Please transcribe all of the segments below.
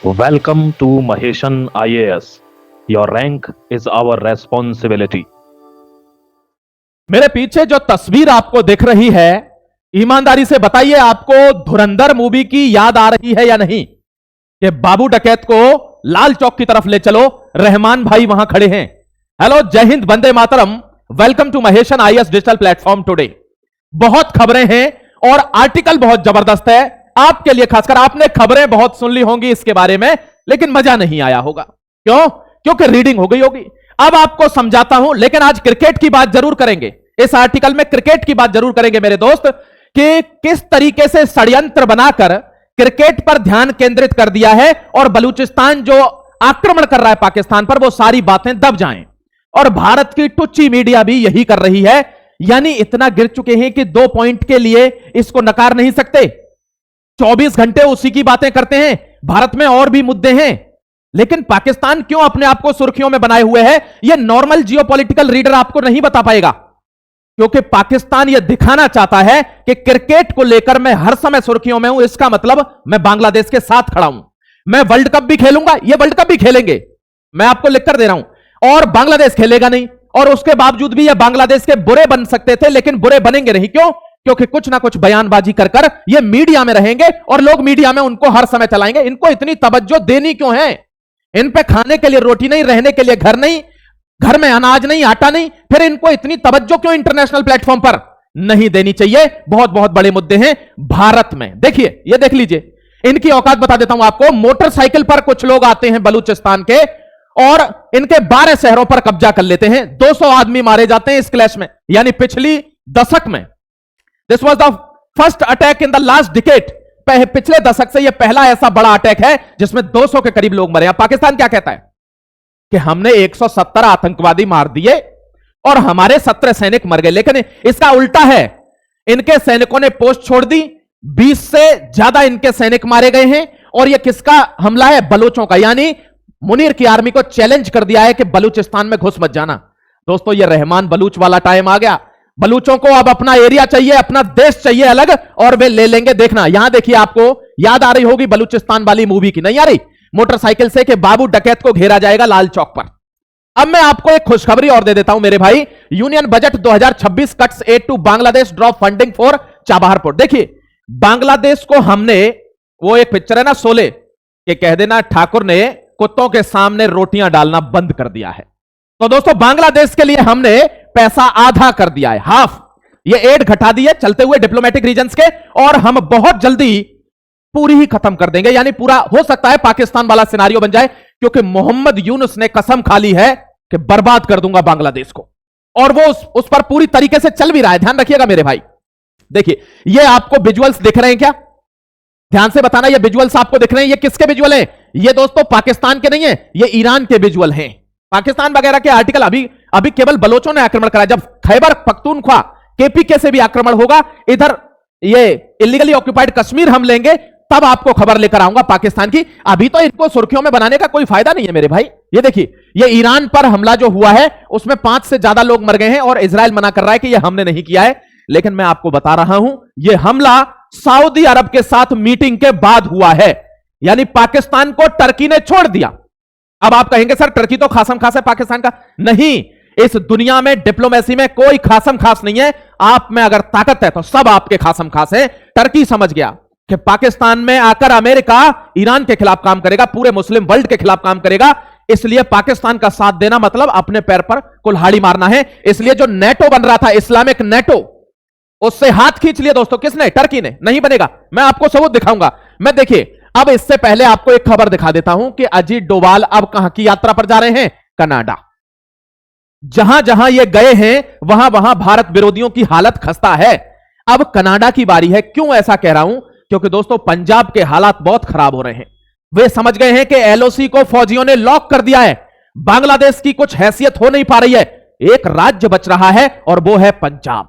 Welcome to Maheshan IAS. Your rank is our responsibility. मेरे पीछे जो तस्वीर आपको दिख रही है, ईमानदारी से बताइए आपको धुरंधर मूवी की याद आ रही है या नहीं? कि बाबू डकैत को लाल चौक की तरफ ले चलो, रहमान भाई वहां खड़े हैं। हेलो, जय हिंद, वंदे मातरम। Welcome to Maheshan IAS digital platform today. बहुत खबरें हैं और आर्टिकल बहुत जबरदस्त है आपके लिए, खासकर आपने खबरें बहुत सुन ली होंगी इसके बारे में, लेकिन मजा नहीं आया होगा। क्यों? क्योंकि रीडिंग हो गई होगी। अब आपको समझाता हूं, लेकिन आज क्रिकेट की बात जरूर करेंगे। इस आर्टिकल में क्रिकेट की बात जरूर करेंगे मेरे दोस्त, कि किस तरीके से षड्यंत्र बनाकर क्रिकेट पर ध्यान केंद्रित कर दिया है और बलूचिस्तान जो आक्रमण कर रहा है पाकिस्तान पर, वो सारी बातें दब जाएं। और भारत की टुच्ची मीडिया भी यही कर रही है, यानी इतना गिर चुके हैं कि 2 पॉइंट के लिए इसको नकार नहीं सकते। 24 घंटे उसी की बातें करते हैं। भारत में और भी मुद्दे हैं, लेकिन पाकिस्तान क्यों अपने आप को सुर्खियों में बनाए हुए है, यह नॉर्मल जियोपॉलिटिकल रीडर आपको नहीं बता पाएगा। क्योंकि पाकिस्तान यह दिखाना चाहता है कि क्रिकेट को लेकर मैं हर समय सुर्खियों में हूं, इसका मतलब मैं बांग्लादेश के साथ खड़ा हूं। मैं वर्ल्ड कप भी खेलूंगा, ये वर्ल्ड कप भी खेलेंगे, मैं आपको लिखकर दे रहा हूं। और बांग्लादेश खेलेगा नहीं, और उसके बावजूद भी ये बांग्लादेश के बुरे बन सकते थे, लेकिन बुरे बनेंगे नहीं। क्यों? क्योंकि कुछ ना कुछ बयानबाजी कर कर ये मीडिया में रहेंगे और लोग मीडिया में उनको हर समय चलाएंगे। इनको इतनी तवज्जो देनी क्यों है? इन पे खाने के लिए रोटी नहीं, रहने के लिए घर नहीं, घर में अनाज नहीं, आटा नहीं, फिर इनको इतनी तवज्जो क्यों इंटरनेशनल प्लेटफॉर्म पर नहीं देनी चाहिए? बहुत बहुत बड़े मुद्दे हैं भारत में। देखिए, ये देख लीजिए, इनकी औकात बता देता हूं आपको। मोटरसाइकिल पर कुछ लोग आते हैं बलूचिस्तान के और इनके 12 शहरों पर कब्जा कर लेते हैं। 200 आदमी मारे जाते हैं इस क्लैश में, यानी पिछली दशक में। This was the first attack in the last decade. पिछले दशक से यह पहला ऐसा बड़ा अटैक है जिसमें 200 के करीब लोग मरे। पाकिस्तान क्या कहता है कि हमने 170 आतंकवादी मार दिए और हमारे 17 सैनिक मर गए, लेकिन इसका उल्टा है। इनके सैनिकों ने पोस्ट छोड़ दी, 20 से ज्यादा इनके सैनिक मारे गए हैं। और यह किसका हमला है? बलूचों का। यानी मुनीर की आर्मी को चैलेंज कर दिया है कि बलूचिस्तान में घुस मत जाना। दोस्तों, यह रहमान बलूच वाला टाइम आ गया। बलूचों को अब अपना एरिया चाहिए, अपना देश चाहिए अलग, और वे ले लेंगे। देखना, यहां देखिए, आपको याद आ रही होगी बलूचिस्तान वाली मूवी की, नहीं आ रही? मोटरसाइकिल से कि बाबू डकैत को घेरा जाएगा लाल चौक पर। अब मैं आपको एक खुशखबरी और दे देता हूं मेरे भाई। Union budget 2026 cuts aid to Bangladesh, drop funding for Chabahar port. देखिए, बांग्लादेश को हमने, वो एक पिक्चर है ना शोले, कि कह देना ठाकुर ने कुत्तों के सामने रोटियां डालना बंद कर दिया है। तो दोस्तों, बांग्लादेश के लिए हमने पैसा आधा कर दिया है, हाफ। ये एड घटा दी है चलते हुए डिप्लोमेटिक रीजन्स के, और हम बहुत जल्दी पूरी ही खत्म कर देंगे। यानी पूरा हो सकता है पाकिस्तान वाला सिनारियो बन जाए, क्योंकि मोहम्मद यूनुस ने कसम खा ली है कि बर्बाद कर दूंगा बांग्लादेश को, और वो उस पर पूरी तरीके से चल भी रहा है। ध्यान रखिएगा मेरे भाई। देखिए, ये आपको विजुअल्स दिख रहे हैं क्या? ध्यान से बताना, ये विजुअल्स आपको दिख रहे हैं? ये किसके विजुअल हैं? ये दोस्तों पाकिस्तान के नहीं है, ये ईरान के विजुअल हैं। पाकिस्तान वगैरह के आर्टिकल अभी केवल बलोचों ने आक्रमण करा। जब खैबर पख्तूनख्वा केपीके से भी आक्रमण होगा, इधर ये इलीगली ऑक्युपाइड कश्मीर हम लेंगे, तब आपको खबर लेकर आऊंगा पाकिस्तान की। अभी तो इनको सुर्खियों में बनाने का कोई फायदा नहीं है मेरे भाई। ये देखिए, ये ईरान पर हमला जो हुआ है उसमें 5 से ज्यादा लोग मर गए हैं, और इजराइल मना कर रहा है कि यह हमने नहीं किया है। लेकिन मैं आपको बता रहा हूं, यह हमला सऊदी अरब के साथ मीटिंग के बाद हुआ है। यानी पाकिस्तान को टर्की ने छोड़ दिया। अब आप कहेंगे सर, टर्की तो खासम खास है पाकिस्तान का। नहीं, इस दुनिया में डिप्लोमेसी में कोई खासम खास नहीं है। आप में अगर ताकत है तो सब आपके खासम खास है। टर्की समझ गया कि पाकिस्तान में आकर अमेरिका ईरान के खिलाफ काम करेगा, पूरे मुस्लिम वर्ल्ड के खिलाफ काम करेगा। इसलिए पाकिस्तान का साथ देना मतलब अपने पैर पर कुल्हाड़ी मारना है। इसलिए जो नेटो बन रहा था, इस्लामिक नेटो, उससे हाथ खींच लिया दोस्तों। किसने? टर्की ने। नहीं बनेगा, मैं आपको सबूत दिखाऊंगा। मैं देखिए, अब इससे पहले आपको एक खबर दिखा देता हूं कि अजीत डोभाल अब कहां की यात्रा पर जा रहे हैं? कनाडा। जहां जहां ये गए हैं वहां वहां भारत विरोधियों की हालत खस्ता है। अब कनाडा की बारी है। क्यों ऐसा कह रहा हूं? क्योंकि दोस्तों, पंजाब के हालात बहुत खराब हो रहे हैं। वे समझ गए हैं कि एलओसी को फौजियों ने लॉक कर दिया है। बांग्लादेश की कुछ हैसियत हो नहीं पा रही है। एक राज्य बच रहा है, और वो है पंजाब,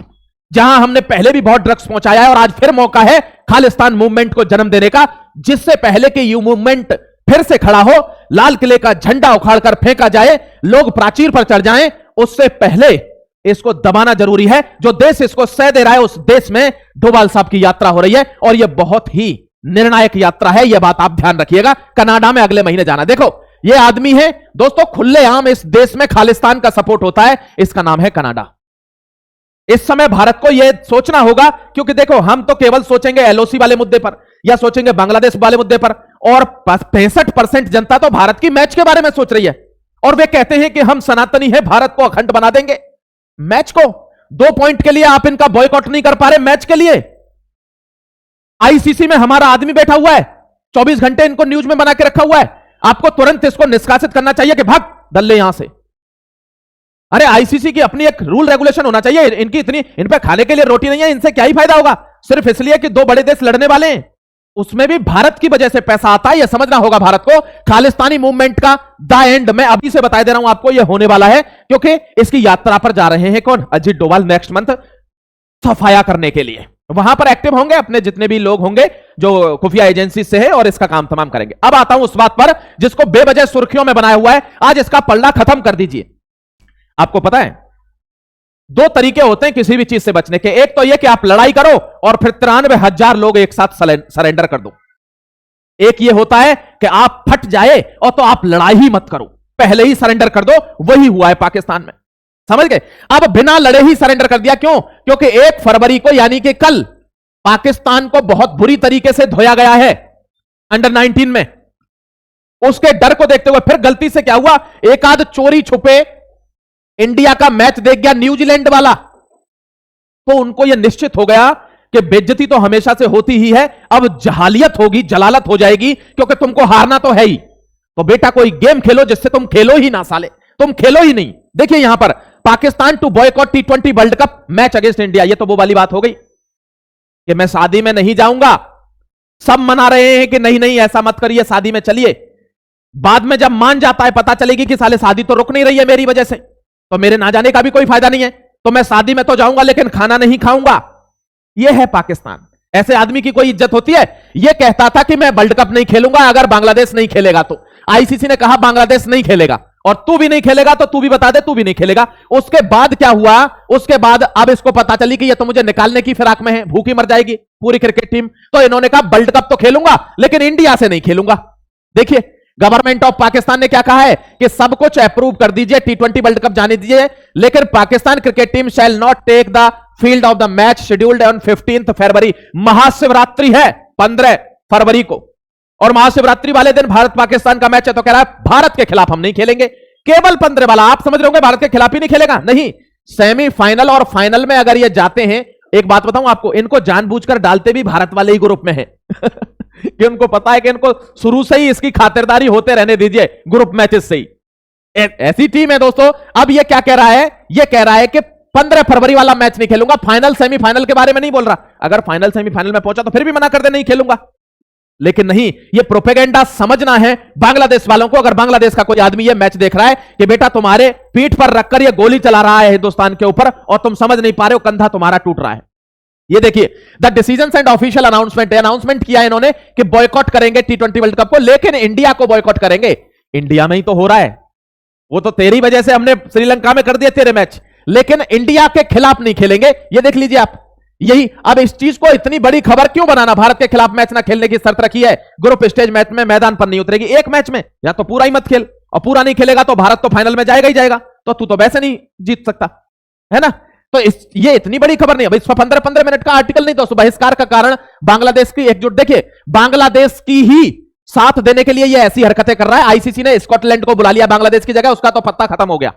जहां हमने पहले भी बहुत ड्रग्स पहुंचाया है, और आज फिर मौका है खालिस्तान मूवमेंट को जन्म देने का। जिससे पहले कि यू मूवमेंट फिर से खड़ा हो, लाल किले का झंडा उखाड़कर फेंका जाए, लोग प्राचीर पर चढ़ जाएं, उससे पहले इसको दबाना जरूरी है। जो देश इसको सह दे रहा है, उस देश में डोभाल साहब की यात्रा हो रही है, और यह बहुत ही निर्णायक यात्रा है, यह बात आप ध्यान रखिएगा। कनाडा में अगले महीने जाना। देखो यह आदमी है दोस्तों, खुलेआम इस देश में खालिस्तान का सपोर्ट होता है, इसका नाम है कनाडा। इस समय भारत को यह सोचना होगा, क्योंकि देखो हम तो केवल सोचेंगे एलओसी वाले मुद्दे पर या सोचेंगे बांग्लादेश वाले मुद्दे पर, और 65% जनता तो भारत की मैच के बारे में सोच रही है, और वे कहते हैं कि हम सनातनी हैं, भारत को अखंड बना देंगे। मैच को 2 पॉइंट के लिए आप इनका बॉयकॉट नहीं कर पा रहे, मैच के लिए आईसीसी में हमारा आदमी बैठा हुआ है, 24 घंटे इनको न्यूज में बना के रखा हुआ है। आपको तुरंत इसको निष्कासित करना चाहिए कि भाग दल्ले यहां से। अरे आईसीसी की अपनी एक रूल रेगुलेशन होना चाहिए। इनकी इतनी, इन पे खाने के लिए रोटी नहीं है, इनसे क्या ही फायदा होगा, सिर्फ इसलिए कि 2 बड़े देश लड़ने वाले हैं। उसमें भी भारत की वजह से पैसा आता है, यह समझना होगा भारत को। खालिस्तानी मूवमेंट का द एंड मैं अभी से बता दे रहा हूं आपको, यह होने वाला है, क्योंकि इसकी यात्रा पर जा रहे हैं कौन, अजीत डोभाल नेक्स्ट मंथ सफाया करने के लिए। वहां पर एक्टिव होंगे अपने जितने भी लोग होंगे जो खुफिया एजेंसी से है, और इसका काम तमाम करेंगे। अब आता हूं उस बात पर जिसको बेवजह सुर्खियों में बनाया हुआ है, आज इसका पल्ला खत्म कर दीजिए। आपको पता है 2 तरीके होते हैं किसी भी चीज से बचने के। एक तो यह कि आप लड़ाई करो और फिर 93,000 लोग एक साथ सरेंडर कर दो। एक यह होता है कि आप फट जाए और तो आप लड़ाई ही मत करो, पहले ही सरेंडर कर दो। वही हुआ है पाकिस्तान में, समझ गए। अब बिना लड़े ही सरेंडर कर दिया, क्यों? क्योंकि 1 फरवरी को यानी कि कल पाकिस्तान को बहुत बुरी तरीके से धोया गया है अंडर 19 में। उसके डर को देखते हुए फिर गलती से क्या हुआ, एक आध चोरी छुपे इंडिया का मैच देख गया न्यूजीलैंड वाला, तो उनको यह निश्चित हो गया कि बेइज्जती तो हमेशा से होती ही है, अब जहालियत होगी, जलालत हो जाएगी, क्योंकि तुमको हारना तो है ही। तो बेटा कोई गेम खेलो जिससे तुम खेलो ही ना, साले तुम खेलो ही नहीं। देखिए यहां पर Pakistan to boycott T20 world cup match against India, यह तो वो वाली बात हो गई कि मैं शादी में नहीं जाऊंगा। सब मना रहे हैं कि नहीं नहीं ऐसा मत करिए, शादी में चलिए। बाद में जब मान जाता है, पता चलेगी कि साले शादी तो रुक नहीं रही है मेरी वजह से, तो मेरे ना जाने का भी कोई फायदा नहीं है, तो मैं शादी में तो जाऊंगा लेकिन खाना नहीं खाऊंगा। यह है पाकिस्तान। ऐसे आदमी की कोई इज्जत होती है? यह कहता था कि मैं वर्ल्ड कप नहीं खेलूंगा अगर बांग्लादेश नहीं खेलेगा, तो आईसीसी ने कहा बांग्लादेश नहीं खेलेगा, और तू भी नहीं खेलेगा तो तू भी बता दे तू भी नहीं खेलेगा। उसके बाद क्या हुआ, उसके बाद अब इसको पता चली कि ये तो मुझे निकालने की फिराक में है, भूखी मर जाएगी पूरी क्रिकेट टीम, तो इन्होंने कहा वर्ल्ड कप तो खेलूंगा लेकिन इंडिया से नहीं खेलूंगा। देखिए गवर्नमेंट ऑफ पाकिस्तान ने क्या कहा है कि सब कुछ अप्रूव कर दीजिए, T20 वर्ल्ड कप जाने दीजिए, लेकिन Pakistan cricket team shall not take the field of the match scheduled on 15 February. Mahashivratri है 15 फरवरी को, और महाशिवरात्रि वाले दिन भारत पाकिस्तान का मैच है, तो कह रहा है भारत के खिलाफ हम नहीं खेलेंगे। केवल 15 वाला, आप समझ रहे होंगे भारत के खिलाफ ही नहीं खेलेगा, नहीं, सेमीफाइनल और फाइनल में अगर ये जाते हैं, एक बात बताऊं आपको, इनको जानबूझकर डालते भी भारत वाले ही ग्रुप में है कि उनको पता है कि इनको शुरू से ही इसकी खातिरदारी होते रहने दीजिए ग्रुप मैचेस से ही। ऐसी टीम है दोस्तों। अब ये क्या कह रहा है, ये कह रहा है कि 15 फरवरी वाला मैच नहीं खेलूंगा, फाइनल सेमीफाइनल के बारे में नहीं बोल रहा। अगर फाइनल सेमीफाइनल में पहुंचा तो फिर भी मना कर दे, नहीं खेलूंगा। लेकिन नहीं, ये प्रोपेगेंडा समझना है बांग्लादेश वालों को। अगर बांग्लादेश का कोई आदमी ये मैच देख रहा है कि बेटा तुम्हारे पीठ पर रखकर ये गोली चला रहा है हिंदुस्तान के ऊपर और तुम समझ नहीं पा रहे हो, कंधा तुम्हारा टूट रहा है। ये देखिए the decisions and official announcement किया इन्होंने कि बॉयकॉट करेंगे T20 वर्ल्ड कप को, लेकिन इंडिया को बॉयकॉट करेंगे। इंडिया में ही तो हो रहा है, वो तो तेरी वजह से हमने श्रीलंका में कर दिए तेरे मैच, लेकिन इंडिया के खिलाफ नहीं खेलेंगे। ये देख लीजिए आप, यही अब इस चीज को इतनी बड़ी खबर क्यों बनाना, भारत के खिलाफ मैच ना खेलने की शर्त रखी है, ग्रुप स्टेज मैच में मैदान पर नहीं उतरेगी एक मैच में, या तो पूरा ही मत खेल, और पूरा नहीं खेलेगा तो भारत तो फाइनल में जाएगा ही जाएगा, तो तू तो वैसे नहीं जीत सकता है ना। तो ये इतनी बड़ी खबर नहीं है। इस 15 मिनट का आर्टिकल नहीं, दोस्तों बहिष्कार का कारण बांग्लादेश की एकजुट। देखिए बांग्लादेश की ही साथ देने के लिए ये ऐसी हरकतें कर रहा है। आईसीसी ने स्कॉटलैंड को बुला लिया बांग्लादेश की जगह, उसका तो पत्ता खत्म हो गया।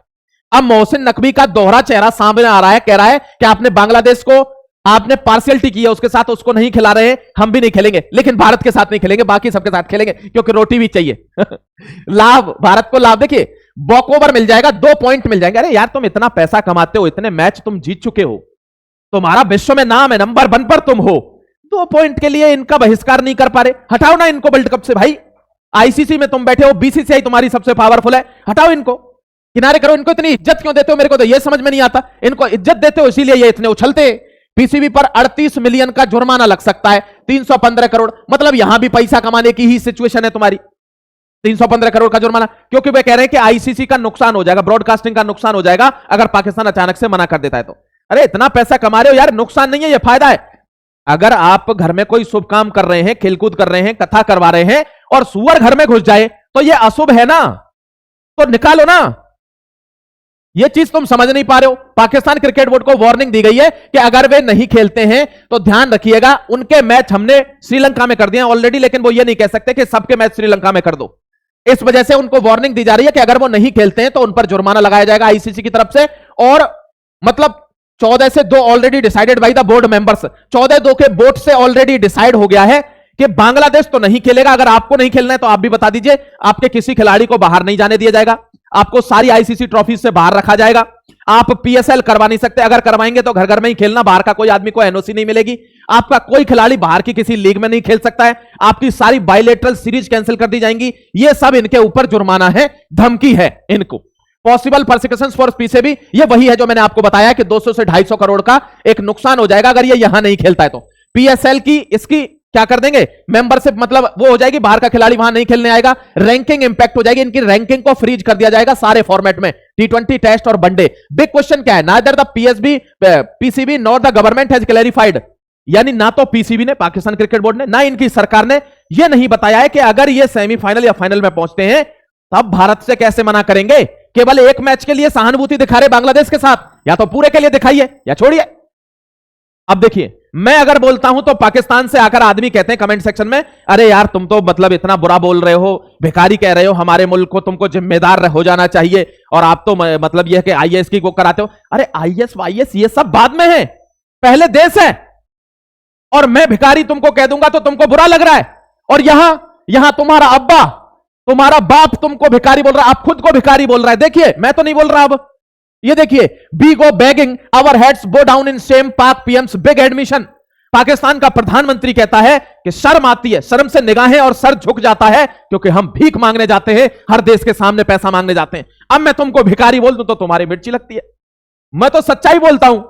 अब मोहसिन नकवी का दोहरा चेहरा सामने आ रहा है, कह रहा है कि आपने बांग्लादेश को आपने पार्शियलिटी की है उसके साथ, उसको नहीं खिला रहे, हम भी नहीं खेलेंगे, लेकिन भारत के साथ नहीं खेलेंगे, बाकी सबके साथ खेलेंगे क्योंकि रोटी भी चाहिए लाभ, भारत को लाभ। देखिए वॉकओवर मिल जाएगा, 2 पॉइंट मिल जाएंगे। अरे यार तुम इतना पैसा कमाते हो, इतने मैच तुम जीत चुके हो, तुम्हारा विश्व में नाम है, नंबर 1 पर तुम हो, 2 पॉइंट के लिए इनका बहिष्कार नहीं कर पा रहे, हटाओ ना इनको वर्ल्ड कप से भाई। आईसीसी में तुम बैठे हो, बीसीसीआई तुम्हारी सबसे पावरफुल है, हटाओ इनको, किनारे करो। इनको इतनी इज्जत क्यों देते हो, मेरे को तो यह समझ में नहीं आता। इनको इज्जत देते हो इसीलिए ये इतने उछलते। पीसीबी पर 38 मिलियन का जुर्माना लग सकता है, 315 करोड़, मतलब यहां भी पैसा कमाने की ही सिचुएशन है तुम्हारी। 315 करोड़ का जुर्माना, क्योंकि वे कह रहे हैं कि आईसीसी का नुकसान हो जाएगा, ब्रॉडकास्टिंग का नुकसान हो जाएगा अगर पाकिस्तान अचानक से मना कर देता है तो। अरे इतना पैसा कमा रहे हो यार, नुकसान नहीं है, ये फायदा है। अगर आप घर में कोई शुभ काम कर रहे हैं, खेलकूद कर रहे हैं, कथा करवा रहे हैं और सुअर घर में घुस जाए तो यह अशुभ है ना, तो निकालो ना। यह चीज तुम समझ नहीं पा रहे हो। पाकिस्तान क्रिकेट बोर्ड को वार्निंग दी गई है कि अगर वे नहीं खेलते हैं तो ध्यान रखिएगा, उनके मैच हमने श्रीलंका में कर दिए ऑलरेडी, लेकिन वो ये नहीं कह सकते कि सबके मैच श्रीलंका में कर दो। इस वजह से उनको वार्निंग दी जा रही है कि अगर वो नहीं खेलते हैं तो उन पर जुर्माना लगाया जाएगा आईसीसी की तरफ से। और मतलब 14 से 2 already decided by the board members, 14-2 के वोट से ऑलरेडी डिसाइड हो गया है कि बांग्लादेश तो नहीं खेलेगा। अगर आपको नहीं खेलना है तो आप भी बता दीजिए, आपके किसी खिलाड़ी को बाहर नहीं जाने दिया जाएगा, आपको सारी आईसीसी ट्रॉफी से बाहर रखा जाएगा, आप पीएसएल करवा नहीं सकते, अगर करवाएंगे तो घर घर में ही खेलना, बाहर का कोई आदमी को एनओसी नहीं मिलेगी, आपका कोई खिलाड़ी बाहर की किसी लीग में नहीं खेल सकता है, आपकी सारी बायलेटरल सीरीज कैंसिल कर दी जाएंगी। ये सब इनके ऊपर जुर्माना है, धमकी है इनको। पॉसिबल प्रोसिक्यूशंस फॉर पी से भी ये वही है जो मैंने आपको बताया कि 200 से 250 करोड़ का एक नुकसान हो जाएगा अगर ये यहां नहीं खेलता है तो। पीएसएल की इसकी क्या कर देंगे, मेंबरशिप मतलब वो हो जाएगी, बाहर का खिलाड़ी वहां नहीं खेलने आएगा, रैंकिंग इंपैक्ट हो जाएगी, इनकी रैंकिंग को फ्रीज कर दिया जाएगा सारे फॉर्मेट में, T20, टेस्ट और वनडे। बिग क्वेश्चन क्या है, neither the PCB nor the government has clarified, यानी ना तो पीसीबी ने, पाकिस्तान क्रिकेट बोर्ड ने, ना इनकी सरकार ने यह नहीं बताया है कि अगर ये सेमीफाइनल या फाइनल में पहुंचते हैं तब भारत से कैसे मना करेंगे। केवल एक मैच के लिए सहानुभूति दिखा रहे बांग्लादेश के साथ, या तो पूरे के लिए दिखाइए या छोड़िए। अब देखिए, मैं अगर बोलता हूं तो पाकिस्तान से आकर आदमी कहते हैं कमेंट सेक्शन में, अरे यार तुम तो मतलब इतना बुरा बोल रहे हो, भिखारी कह रहे हो हमारे मुल्क को, तुमको जिम्मेदार हो जाना चाहिए, और आप तो मतलब यह कि आईएएस की को कराते हो। अरे आईएएस वाईएएस ये सब बाद में है, पहले देश है। और मैं भिखारी तुमको कह दूंगा तो तुमको बुरा लग रहा है, और यहां तुम्हारा अब्बा, तुम्हारा बाप तुमको भिखारी बोल रहा है, आप खुद को भिखारी बोल रहा है। देखिए, मैं तो नहीं बोल रहा। अब ये देखिए, we go begging our heads bow down in same Pak PM's big admission. Pakistan का प्रधानमंत्री कहता है कि शर्म आती है, शर्म से निगाहें और सर झुक जाता है, क्योंकि हम भीख मांगने जाते हैं, हर देश के सामने पैसा मांगने जाते हैं। अब मैं तुमको भिखारी बोल दूं तो तुम्हारी मिर्ची लगती है। मैं तो सच्चाई बोलता हूं,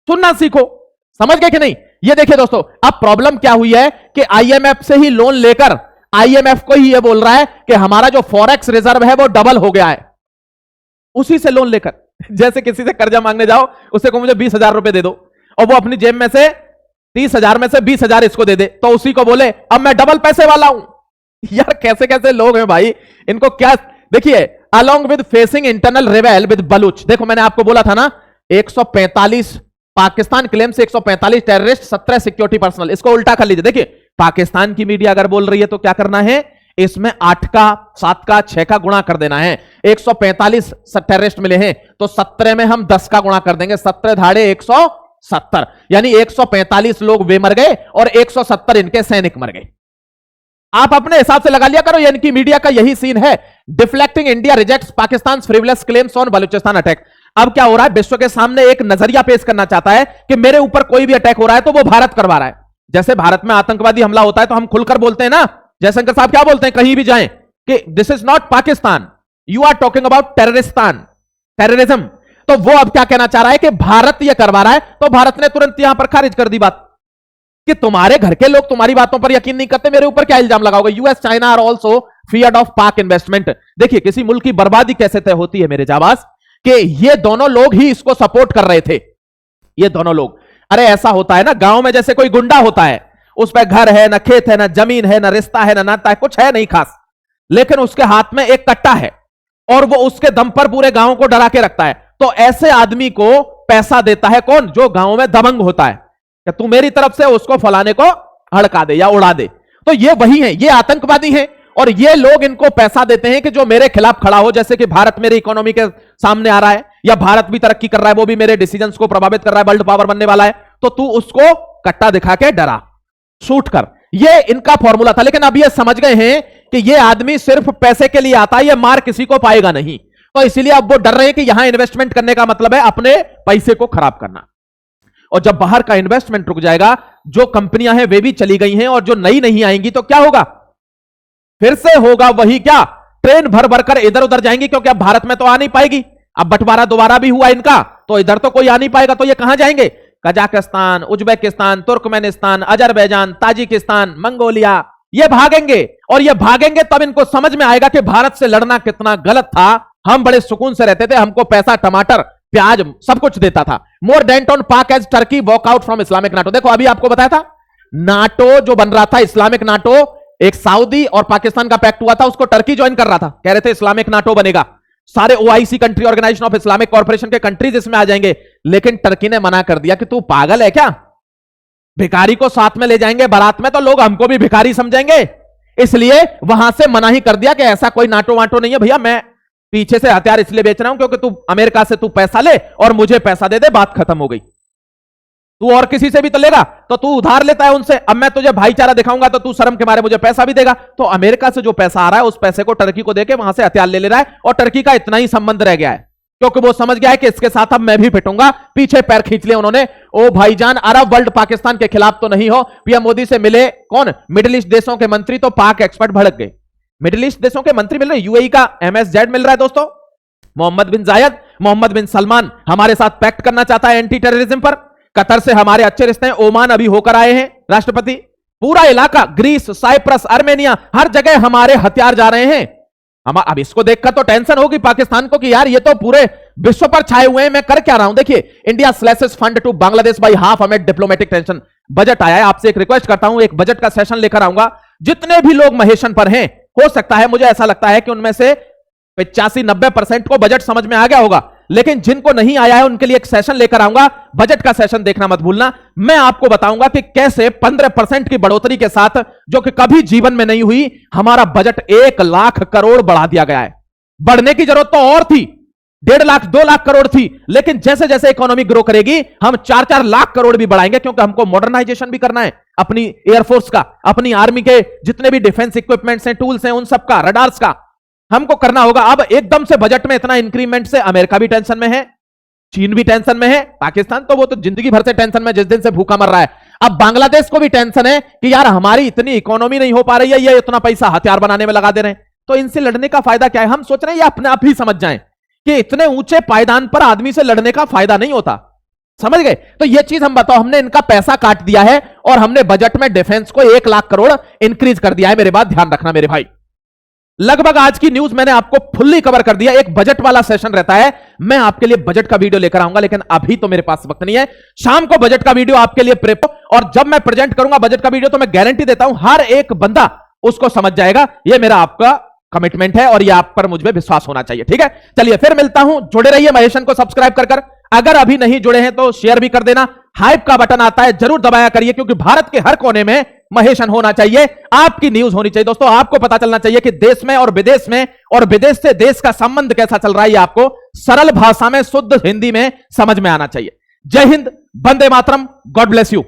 सुनना सीखो। समझ गए कि नहीं? ये देखिए दोस्तों, अब प्रॉब्लम क्या हुई है कि आईएमएफ से ही लोन लेकर आईएमएफ को ही ये बोल रहा है कि हमारा जो फॉरेक्स रिजर्व है वो डबल हो गया है। उसी से लोन लेकर, जैसे किसी से कर्जा मांगने जाओ, उससे को मुझे 20,000 रुपए दे दो, और वो अपनी जेब में से 30,000 में से 20,000 इसको दे दे, तो उसी को बोले अब मैं डबल पैसे वाला हूं। यार कैसे कैसे लोग हैं भाई, इनको क्या। देखिए, along with facing internal रिवेल with Baloch, देखो मैंने आपको बोला था ना, 145 पाकिस्तान क्लेम से 145 टेररिस्ट, 17 सिक्योरिटी पर्सनल। इसको उल्टा कर लीजिए। देखिए, पाकिस्तान की मीडिया अगर बोल रही है तो क्या करना है, इसमें 8 का 7 का 6 का गुणा कर देना है। 145 टेररिस्ट मिले हैं तो 17 में हम 10 का गुणा कर देंगे, 17 धाड़े 170, यानी 145 लोग वे मर गए और 170 इनके सैनिक मर गए। आप अपने हिसाब से लगा लिया करो, इनकी मीडिया का यही सीन है। Deflecting India rejects Pakistan frivolous claims on Balochistan attack. अब क्या हो रहा है, विश्व के सामने एक नजरिया पेश करना चाहता है कि मेरे ऊपर कोई भी अटैक हो रहा है तो वो भारत करवा रहा है। जैसे भारत में आतंकवादी हमला होता है तो हम खुलकर बोलते हैं ना, जयशंकर साहब क्या बोलते हैं कहीं भी जाएं कि this is not Pakistan, you are talking about Terroristan, terrorism. तो वो अब क्या कहना चाह रहा है कि भारत ये करवा रहा है, तो भारत ने तुरंत यहां पर खारिज कर दी बात कि तुम्हारे घर के लोग तुम्हारी बातों पर यकीन नहीं करते, मेरे ऊपर क्या इल्जाम लगाओगे। US China are also feared of Pak investment. देखिए, किसी मुल्क की बर्बादी कैसे तय होती है मेरे जाबाज, कि ये दोनों लोग ही इसको सपोर्ट कर रहे थे, ये दोनों लोग। अरे ऐसा होता है ना, गांव में जैसे कोई गुंडा होता है, उस पर घर है ना, खेत है ना, जमीन है ना, रिश्ता है ना, नाता है, कुछ है नहीं खास, लेकिन उसके हाथ में एक कट्टा है और वो उसके दम पर पूरे गांव को डरा के रखता है। तो ऐसे आदमी को पैसा देता है कौन, जो गांव में दबंग होता है, कि तू मेरी तरफ से उसको फलाने को हड़का दे या उड़ा दे। तो ये वही है, ये आतंकवादी है, और ये लोग इनको पैसा देते हैं कि जो मेरे खिलाफ खड़ा हो। जैसे कि भारत मेरी इकोनॉमी के सामने आ रहा है, या भारत भी तरक्की कर रहा है, वो भी मेरे डिसीजंस को प्रभावित कर रहा है, वर्ल्ड पावर बनने वाला है, तो तू उसको कट्टा दिखा के डरा, शूट कर। ये इनका फॉर्मूला था। लेकिन अब ये समझ गए हैं कि ये आदमी सिर्फ पैसे के लिए आता है, ये मार किसी को पाएगा नहीं, तो इसीलिए अब वो डर रहे हैं कि यहां इन्वेस्टमेंट करने का मतलब है अपने पैसे को खराब करना। और जब बाहर का इन्वेस्टमेंट रुक जाएगा, जो कंपनियां हैं वे भी चली गई हैं, और जो नई नहीं आएंगी तो क्या होगा, फिर से होगा वही, क्या ट्रेन भर भर कर इधर उधर जाएंगी, क्योंकि अब भारत में तो आ नहीं पाएगी। अब बंटवारा दोबारा भी हुआ इनका, तो इधर तो कोई आ नहीं पाएगा, तो ये कहां जाएंगे, Kazakhstan, Uzbekistan, Turkmenistan, Azerbaijan, Tajikistan, Mongolia, ये भागेंगे। और ये भागेंगे तब इनको समझ में आएगा कि भारत से लड़ना कितना गलत था। हम बड़े सुकून से रहते थे, हमको पैसा, टमाटर, प्याज सब कुछ देता था। More dent on Pak as Turkey walk out from Islamic NATO. देखो, अभी आपको बताया था नाटो जो बन रहा था, इस्लामिक नाटो, एक सऊदी और पाकिस्तान का पैक्ट हुआ था, उसको टर्की ज्वाइन कर रहा था, कह रहे थे इस्लामिक नाटो बनेगा, सारे OIC country, organisation of Islamic corporation के कंट्रीज इसमें आ जाएंगे। लेकिन टर्की ने मना कर दिया कि तू पागल है क्या, भिखारी को साथ में ले जाएंगे बारात में तो लोग हमको भी भिखारी समझेंगे, इसलिए वहां से मना ही कर दिया कि ऐसा कोई नाटो वाटो नहीं है भैया, मैं पीछे से हथियार इसलिए बेच रहा हूं क्योंकि तू अमेरिका से तू पैसा ले और मुझे पैसा दे दे, बात खत्म हो गई। तू और किसी से भी तो लेगा तो तू उधार लेता है उनसे, अब मैं तुझे भाईचारा दिखाऊंगा तो तू शर्म के मारे मुझे पैसा भी देगा, तो अमेरिका से जो पैसा आ रहा है उस पैसे को टर्की को देके वहां से हथियार ले रहा है, और टर्की का इतना ही संबंध रह गया है क्योंकि वो समझ गया है कि इसके साथ अब मैं भी पिटूंगा, पीछे पैर खींच लिया उन्होंने। ओ भाईजान, अरब वर्ल्ड पाकिस्तान के खिलाफ तो नहीं हो। पीएम मोदी से मिले कौन, मिडिल ईस्ट देशों के मंत्री, तो पाक एक्सपर्ट भड़क गए। मिडिल ईस्ट देशों के मंत्री मिल रहे, यूएई का MSZ मिल रहा है दोस्तों, मोहम्मद बिन जायद, मोहम्मद बिन सलमान हमारे साथ पैक्ट करना चाहता है एंटी टेररिज्म पर, कतर से हमारे अच्छे रिश्ते हैं, ओमान अभी होकर आए हैं राष्ट्रपति, पूरा इलाका, ग्रीस, साइप्रस, आर्मेनिया, हर जगह हमारे हथियार जा रहे हैं। अब इसको देखकर तो टेंशन होगी पाकिस्तान को कि यार ये तो पूरे विश्व पर छाए हुए हैं, मैं कर क्या रहा हूं। देखिए, India slashes fund to Bangladesh by half amid diplomatic tension. Budget आया है, आपसे एक रिक्वेस्ट करता हूं, एक बजट का सेशन लेकर आऊंगा, जितने भी लोग महेशन पर हैं, हो सकता है, मुझे ऐसा लगता है कि उनमें से 85-90% को बजट समझ में आ गया होगा, लेकिन जिनको नहीं आया है उनके लिए एक सेशन लेकर आऊंगा, बजट का सेशन देखना मत भूलना। मैं आपको बताऊंगा कि कैसे 15% की बढ़ोतरी के साथ, जो कि कभी जीवन में नहीं हुई, हमारा बजट 1 लाख करोड़ बढ़ा दिया गया है। बढ़ने की जरूरत तो और थी, 1.5 लाख 2 लाख करोड़ थी, लेकिन जैसे जैसे इकोनॉमी ग्रो करेगी हम 4-4 लाख करोड़ भी बढ़ाएंगे, क्योंकि हमको मॉडर्नाइजेशन भी करना है अपनी एयरफोर्स का, अपनी आर्मी के जितने भी डिफेंस इक्विपमेंट्स हैं, टूल्स हैं, उन सबका, रडार्स का हमको करना होगा। अब एकदम से बजट में इतना इंक्रीमेंट से अमेरिका भी टेंशन में है, चीन भी टेंशन में है, पाकिस्तान तो वो तो जिंदगी भर से टेंशन में, जिस दिन से भूखा मर रहा है। अब बांग्लादेश को भी टेंशन है कि यार हमारी इतनी इकोनॉमी नहीं हो पा रही है, ये इतना पैसा हथियार बनाने में लगा दे रहे हैं, तो इनसे लड़ने का फायदा क्या है। हम सोच रहे हैं ये अपने आप ही समझ जाएं कि इतने ऊंचे पायदान पर आदमी से लड़ने का फायदा नहीं होता, समझ गए। तो ये चीज हम बताओ, हमने इनका पैसा काट दिया है और हमने बजट में डिफेंस को 1 लाख करोड़ इंक्रीज कर दिया है। मेरे बात ध्यान रखना मेरे भाई, लगभग आज की न्यूज मैंने आपको फुल्ली कवर कर दिया। एक बजट वाला सेशन रहता है, मैं आपके लिए बजट का वीडियो लेकर आऊंगा, लेकिन अभी तो मेरे पास वक्त नहीं है। शाम को बजट का वीडियो आपके लिए प्रेप, और जब मैं प्रेजेंट करूंगा बजट का वीडियो तो मैं गारंटी देता हूं हर एक बंदा उसको समझ जाएगा। यह मेरा आपका कमिटमेंट है और यह आप पर मुझ पर विश्वास होना चाहिए, ठीक है। चलिए फिर मिलता हूं, जुड़े रहिए महेशन को सब्सक्राइब कर, अगर अभी नहीं जुड़े हैं तो शेयर भी कर देना, हाइप का बटन आता है जरूर दबाया करिए, क्योंकि भारत के हर कोने में महेशन होना चाहिए, आपकी न्यूज होनी चाहिए। दोस्तों, आपको पता चलना चाहिए कि देश में और विदेश से देश का संबंध कैसा चल रहा है, ये आपको सरल भाषा में, शुद्ध हिंदी में समझ में आना चाहिए। जय हिंद, वंदे मातरम, गॉड ब्लेस यू।